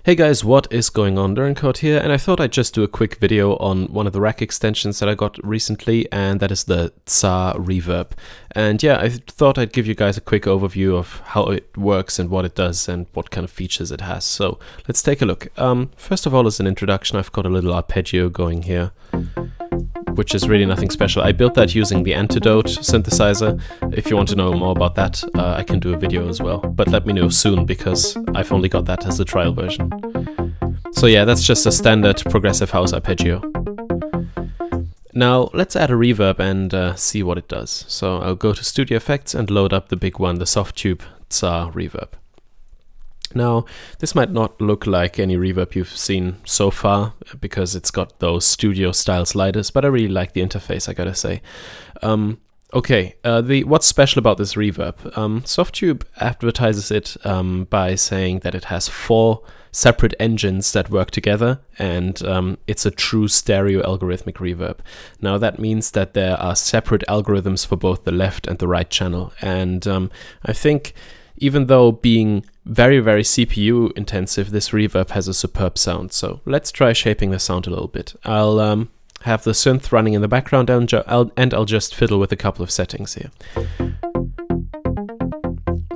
Hey guys, what is going on? Code here, and I thought I'd just do a quick video on one of the rack extensions that I got recently, and that is the TSAR Reverb. And yeah, I thought I'd give you guys a quick overview of how it works and what it does and what kind of features it has. So let's take a look. First of all, as an introduction, I've got a little arpeggio going here, which is really nothing special. I built that using the Antidote synthesizer. If you want to know more about that, I can do a video as well. But let me know soon, because I've only got that as a trial version. So yeah, that's just a standard progressive house arpeggio. Now let's add a reverb and see what it does. So I'll go to Studio Effects and load up the big one, the Soft-Tube TSAR Reverb. Now, this might not look like any reverb you've seen so far, because it's got those studio-style sliders, but I really like the interface, I gotta say. What's special about this reverb? Soft-Tube advertises it by saying that it has 4 separate engines that work together, and it's a true stereo algorithmic reverb. Now, that means that there are separate algorithms for both the left and the right channel, and I think even though being very, very CPU intensive, this reverb has a superb sound. So let's try shaping the sound a little bit. I'll have the synth running in the background and I'll just fiddle with a couple of settings here.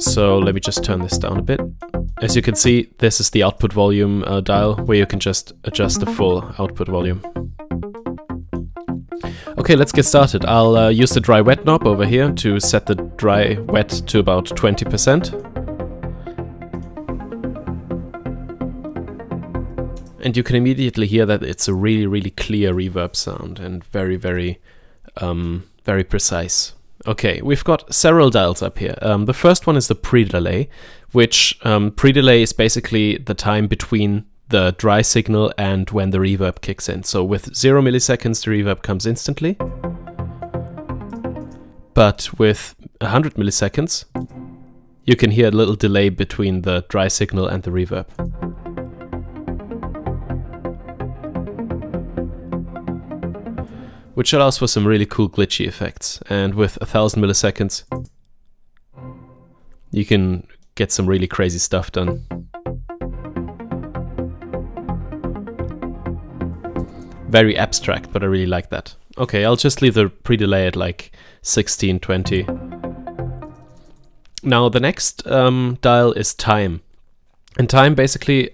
So let me just turn this down a bit. As you can see, this is the output volume dial, where you can just adjust the full output volume. Okay, let's get started. I'll use the dry wet knob over here to set the dry wet to about 20%. And you can immediately hear that it's a really, really clear reverb sound and very, very, very precise. Okay, we've got several dials up here. The first one is the pre-delay, which pre-delay is basically the time between the dry signal and when the reverb kicks in. So with 0 milliseconds, the reverb comes instantly. But with 100 milliseconds, you can hear a little delay between the dry signal and the reverb. Which allows for some really cool glitchy effects. And with 1000 milliseconds, you can get some really crazy stuff done. Very abstract, but I really like that. Okay, I'll just leave the pre-delay at like 16, 20. Now the next dial is time. And time basically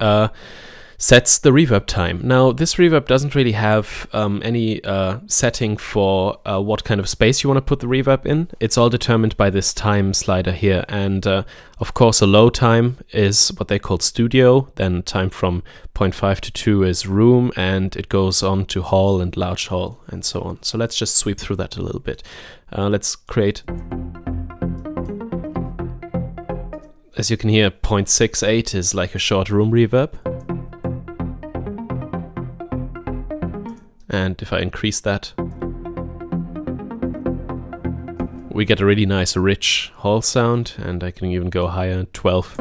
sets the reverb time. Now this reverb doesn't really have any setting for what kind of space you want to put the reverb in. It's all determined by this time slider here, and of course a low time is what they call studio, then time from 0.5 to 2 is room, and it goes on to hall and large hall and so on. So let's just sweep through that a little bit. Let's create, as you can hear, 0.68 is like a short room reverb. And if I increase that, we get a really nice rich hall sound, and I can even go higher, 12.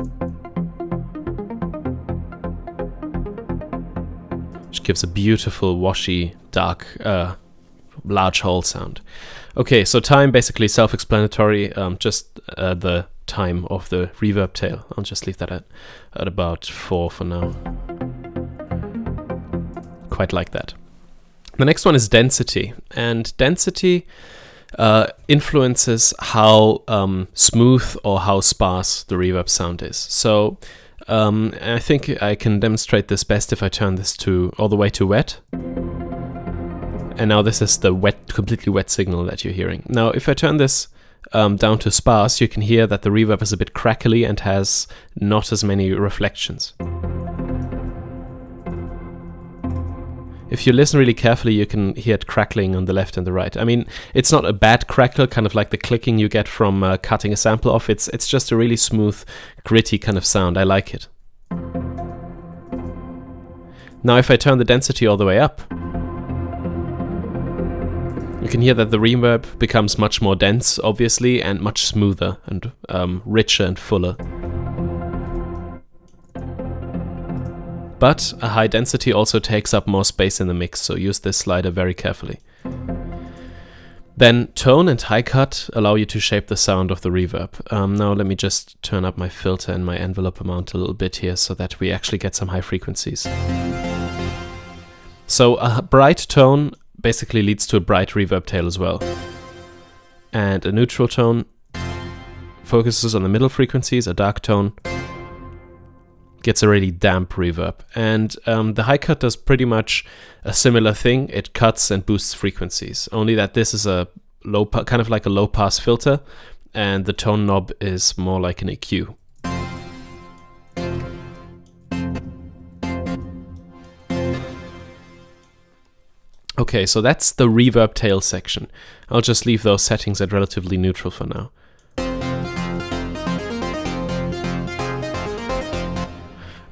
Which gives a beautiful, washy, dark, large hall sound. Okay, so time basically self-explanatory, just the time of the reverb tail. I'll just leave that at about 4 for now. Quite like that. The next one is density, and density influences how smooth or how sparse the reverb sound is. So I think I can demonstrate this best if I turn this all the way to wet. And now this is the wet, completely wet signal that you're hearing. Now if I turn this down to sparse, you can hear that the reverb is a bit crackly and has not as many reflections. If you listen really carefully, you can hear it crackling on the left and the right. I mean, it's not a bad crackle, kind of like the clicking you get from cutting a sample off. It's just a really smooth, gritty kind of sound. I like it. Now if I turn the density all the way up, you can hear that the reverb becomes much more dense, obviously, and much smoother and richer and fuller. But a high density also takes up more space in the mix, so use this slider very carefully. Then tone and high cut allow you to shape the sound of the reverb. Now let me just turn up my filter and my envelope amount a little bit here so that we actually get some high frequencies. So a bright tone basically leads to a bright reverb tail as well. And a neutral tone focuses on the middle frequencies, a dark tone gets a really damp reverb. And the high cut does pretty much a similar thing. It cuts and boosts frequencies, only that this is a low, kind of like a low pass filter, and the tone knob is more like an EQ. Okay, so that's the reverb tail section. I'll just leave those settings at relatively neutral for now.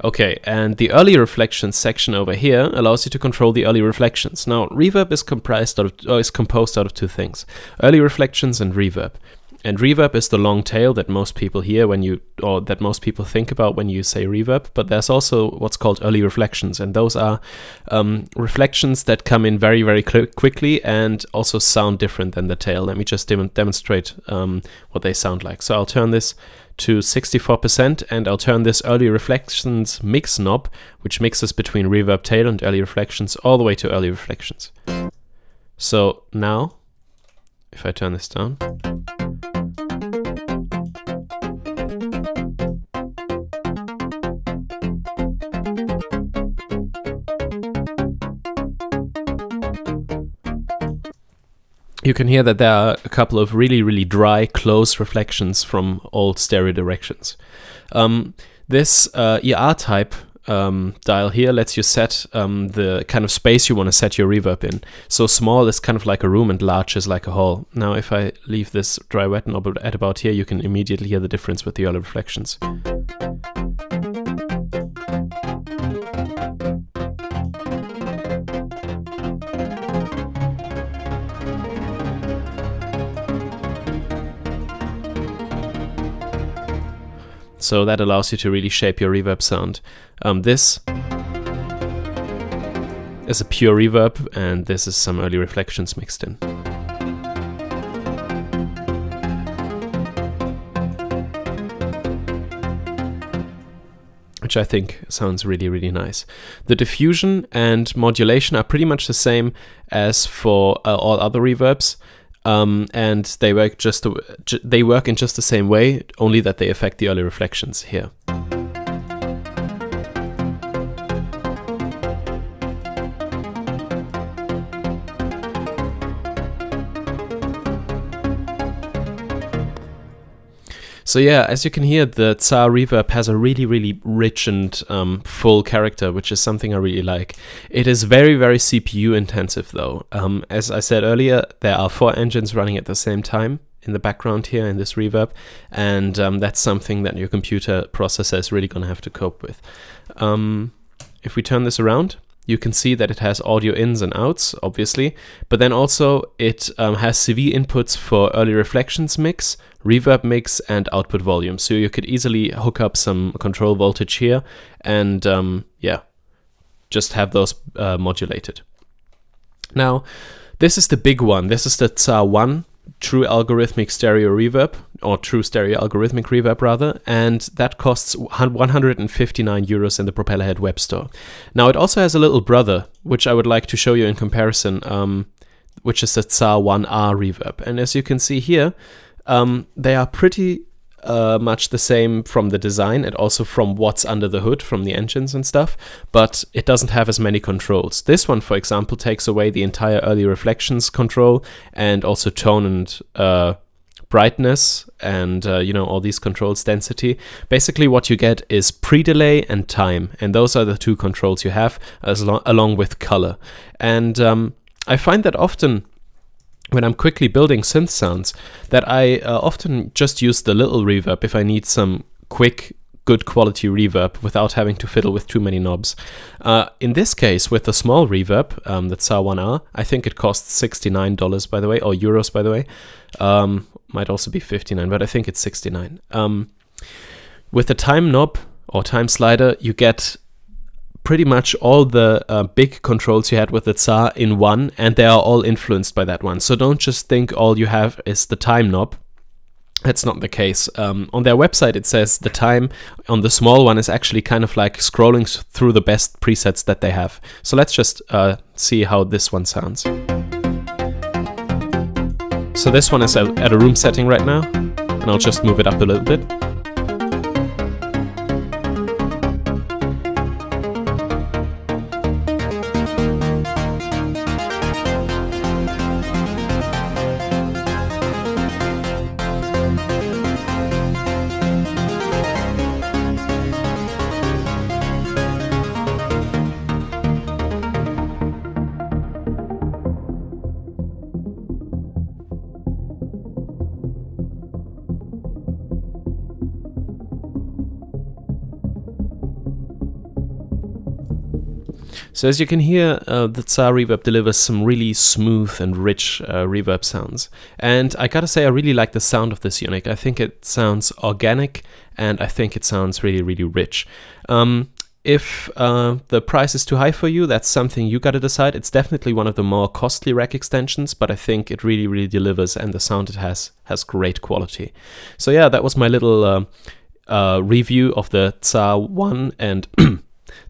Okay, and the early reflections section over here allows you to control the early reflections. Now, reverb is composed out of two things: early reflections and reverb. And reverb is the long tail that most people hear that most people think about when you say reverb. But there's also what's called early reflections, and those are reflections that come in very, very quickly and also sound different than the tail. Let me just demonstrate what they sound like. So I'll turn this to 64%, and I'll turn this early reflections mix knob, which mixes between reverb tail and early reflections, all the way to early reflections. So now, if I turn this down, you can hear that there are a couple of really, really dry, close reflections from old stereo directions. This ER type dial here lets you set the kind of space you want to set your reverb in. So small is kind of like a room and large is like a hall. Now if I leave this dry wet knob at about here, you can immediately hear the difference with the early reflections. So that allows you to really shape your reverb sound. This is a pure reverb, and this is some early reflections mixed in. Which I think sounds really, really nice. The diffusion and modulation are pretty much the same as for all other reverbs. And they work in just the same way, only that they affect the early reflections here. So yeah, as you can hear, the TSAR Reverb has a really, really rich and full character, which is something I really like. It is very, very CPU intensive though. As I said earlier, there are 4 engines running at the same time in the background here in this reverb, and that's something that your computer processor is really going to have to cope with. If we turn this around, you can see that it has audio ins and outs, obviously, but then also it has CV inputs for early reflections mix, reverb mix, and output volume. So you could easily hook up some control voltage here and yeah, just have those modulated. Now, this is the big one. This is the TSAR-1 true algorithmic stereo reverb, or true stereo algorithmic reverb rather, and that costs 159 euros in the Propellerhead web store. Now it also has a little brother, which I would like to show you in comparison, which is the TSAR-1R reverb. And as you can see here, they are pretty much the same from the design and also from what's under the hood, from the engines and stuff, but it doesn't have as many controls. This one, for example, takes away the entire early reflections control and also tone and brightness and you know, all these controls, density. Basically what you get is pre-delay and time, and those are the 2 controls you have, along with color. And I find that often when I'm quickly building synth sounds, that I often just use the little reverb if I need some quick, good quality reverb without having to fiddle with too many knobs. In this case, with the small reverb, the TSAR-1R, I think it costs $69, by the way, or euros, by the way. Might also be 59, but I think it's 69. With the time knob or time slider, you get pretty much all the big controls you had with the TSAR in one, and they are all influenced by that one. So don't just think all you have is the time knob. That's not the case. On their website it says the time on the small one is actually kind of like scrolling through the best presets that they have. So let's just see how this one sounds. So this one is at a room setting right now, and I'll just move it up a little bit. So as you can hear, the TSAR Reverb delivers some really smooth and rich reverb sounds. And I gotta say, I really like the sound of this unit. I think it sounds organic, and I think it sounds really, really rich. If the price is too high for you, that's something you gotta decide. It's definitely one of the more costly rack extensions, but I think it really, really delivers, and the sound it has great quality. So yeah, that was my little review of the TSAR-1 and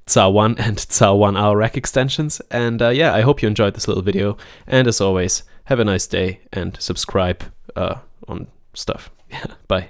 TSAR-1 and TSAR-1R rack extensions. And yeah, I hope you enjoyed this little video. And as always, have a nice day and subscribe on stuff. Yeah, bye.